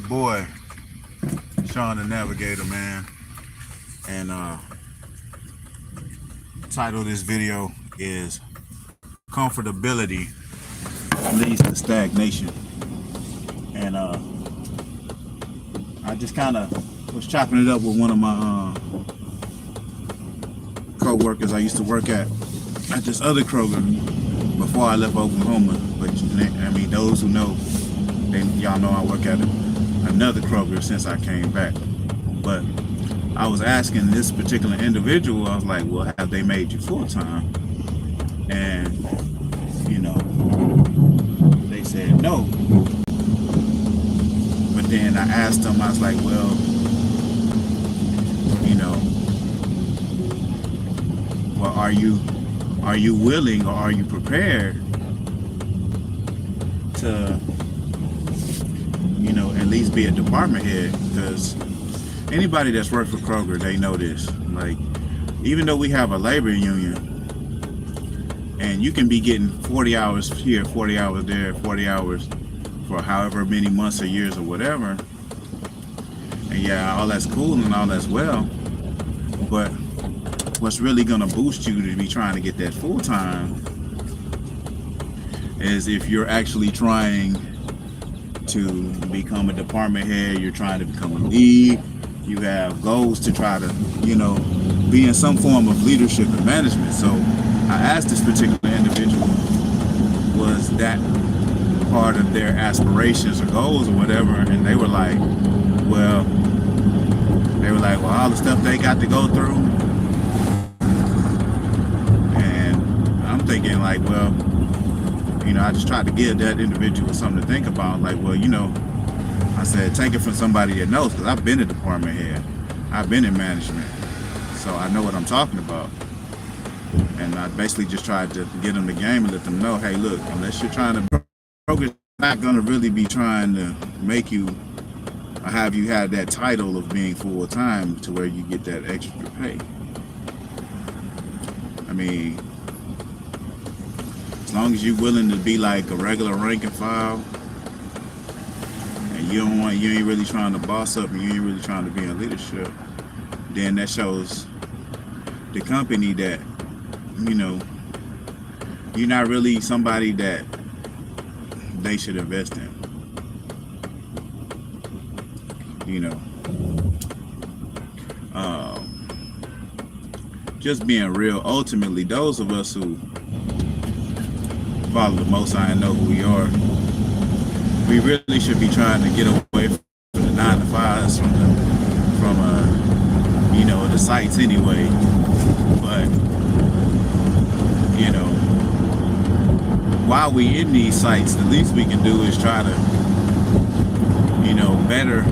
boy, Sean the Navigator, man. And the title of this video is Comfortability Leads to Stagnation. And I just kind of was chopping it up with one of my co-workers I used to work at this other Kroger before I left Oklahoma. But I mean, those who know, y'all know I work at another Kroger since I came back. But I was asking this particular individual, I was like, well, have they made you full-time? And, you know, they said no. But then I asked them, I was like, well, you know, well, are you willing or are you prepared to, you know, at least be a department head? Because anybody that's worked for Kroger, they know this. Like, even though we have a labor union, and you can be getting 40 hours here, 40 hours there, 40 hours for however many months or years or whatever, and yeah, all that's cool and all that's well, but what's really gonna boost you to be trying to get that full-time is if you're actually trying to become a department head, you're trying to become a lead, you have goals to try to, you know, be in some form of leadership and management. So I asked this particular individual, was that part of their aspirations or goals or whatever? And they were like, well, all the stuff they got to go through. And I'm thinking like, well, you know, I just tried to give that individual something to think about. Like, well, you know, I said, take it from somebody that knows, because I've been a department head. I've been in management. So I know what I'm talking about. And I basically just tried to get them the game and let them know, hey, look, unless you're trying to, Kroger's not going to really be trying to make you, or have you had that title of being full-time to where you get that extra pay. I mean, as long as you're willing to be like a regular rank and file, and you ain't really trying to boss up and you ain't really trying to be in leadership, then that shows the company that, you know, you're not really somebody that they should invest in. You know, just being real, ultimately, those of us who follow the Most High and know who we are, we really should be trying to get away from the 9 to 5s, from you know, the sites anyway. But, you know, while we in these sites, the least we can do is try to, you know, better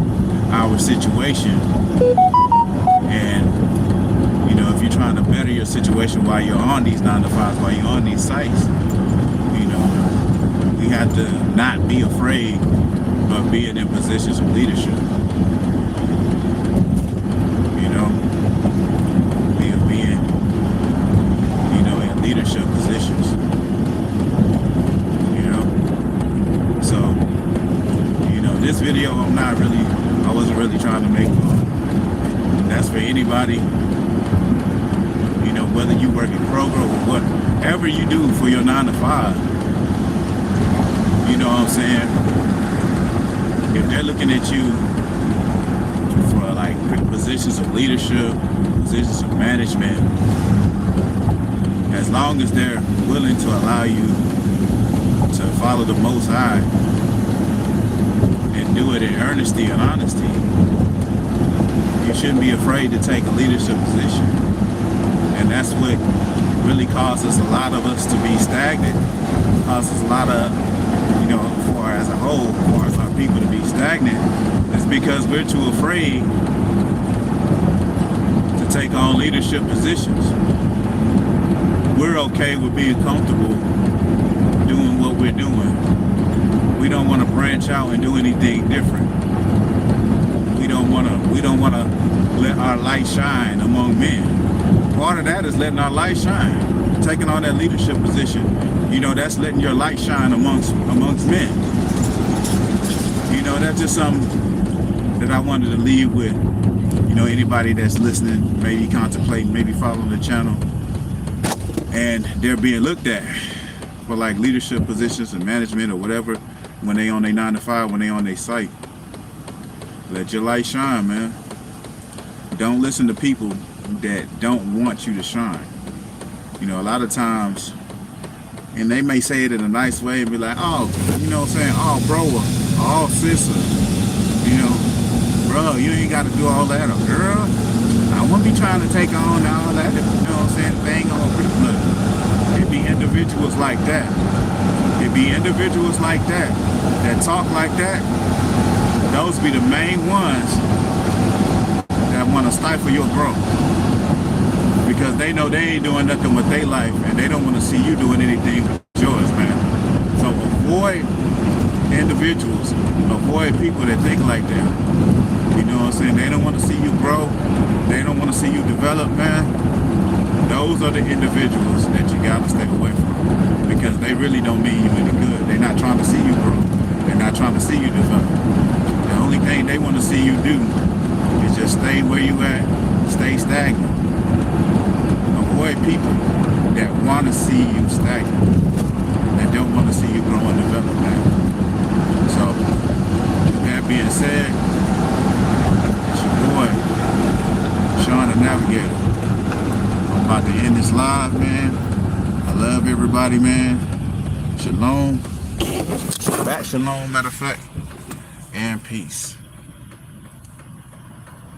our situation. And, you know, if you're trying to better your situation while you're on these 9 to 5s, while you're on these sites, you know, we have to not be afraid of being in positions of leadership. You know, being, you know, in leadership positions. You know, so, you know, this video I wasn't really trying to make fun. That's for anybody, you know, whether you work at Kroger or whatever you do for your 9 to 5. You know what I'm saying? If they're looking at you for like positions of leadership, positions of management, as long as they're willing to allow you to follow the Most High and do it in earnesty and honesty, you shouldn't be afraid to take a leadership position. And that's what really causes a lot of us to be stagnant, causes a lot of, you know, for as a whole, for our people to be stagnant, is because we're too afraid to take on leadership positions. We're okay with being comfortable doing what we're doing. We don't want to branch out and do anything different. We don't want to let our light shine among men. Part of that is letting our light shine. Taking on that leadership position, you know, that's letting your light shine amongst men. You know, that's just something that I wanted to leave with, you know, anybody that's listening, maybe contemplating, maybe following the channel, and they're being looked at for like leadership positions and management or whatever when they on their 9 to 5, when they on their site. Let your light shine, man. Don't listen to people that don't want you to shine. You know, a lot of times, and they may say it in a nice way and be like, oh, you know what I'm saying, oh, bro, or oh, sister, you know, bro, you ain't got to do all that, or girl, I won't be trying to take on all that, you know what I'm saying, thing on look. It be individuals like that. It be individuals like that talk like that. Those be the main ones that want to stifle your growth. Because they know they ain't doing nothing with their life and they don't want to see you doing anything with yours, man. So avoid individuals, avoid people that think like that. You know what I'm saying? They don't want to see you grow. They don't want to see you develop, man. Those are the individuals that you gotta stay away from, because they really don't mean you any good. They're not trying to see you grow. They're not trying to see you develop. The only thing they want to see you do is just stay where you at, stay stagnant. Avoid people that want to see you stagnant, that don't want to see you grow and develop, man. So, with that being said, it's your boy, Sean the Navigator. I'm about to end this live, man. I love everybody, man. Shalom. Back shalom, matter of fact. And peace.